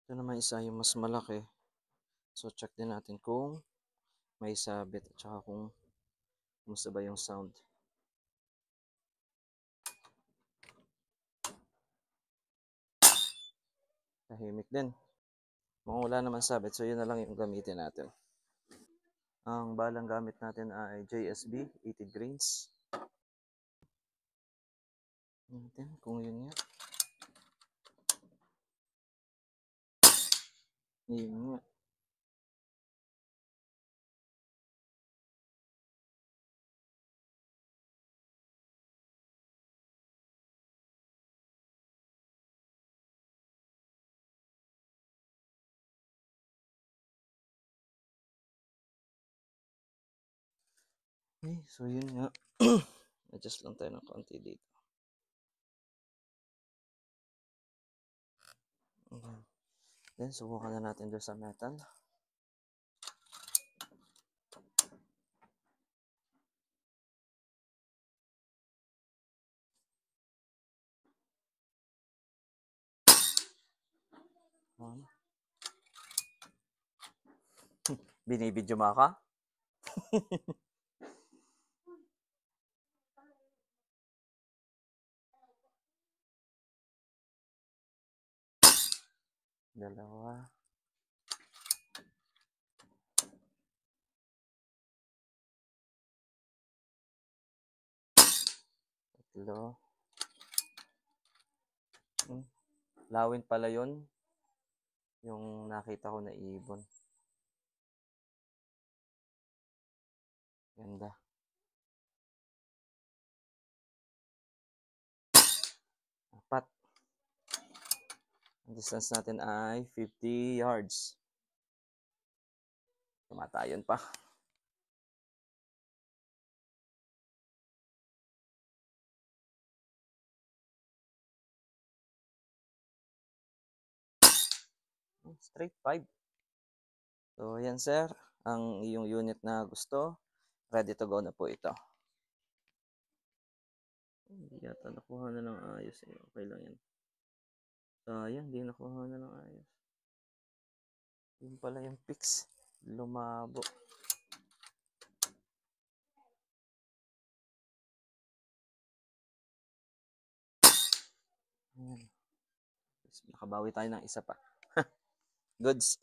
Ito naman isa yung mas malaki. So, check din natin kung may sabit at saka kung kumusta ba yung sound. Tahimik din. Mukhang wala naman sabit, so yun na lang yung gamitin natin. Ang balang gamit natin ay JSB 80 grains. Natin kung yun nga. Yun nga. Okay, so yun nga. Adjust lang tayo ng konti dito. Okay. Then, subukan na natin doon sa metal. Binibidyo mo ka? Dalawa. Tatlo. Lawin pala yun. Yung nakita ko na ibon. Ganda. Apat. Ang distance natin ay 50 yards. Tumatayon pa. Straight 5. So, yan sir. Ang iyong unit na gusto. Ready to go na po ito. Hindi yata nakuha na ng ayos. Okay lang yan. Sayang, hindi nakuha na ng ayos. Yun pala yung fix. Lumabo. Ayan. Nakabawi tayo ng isa pa. Goods.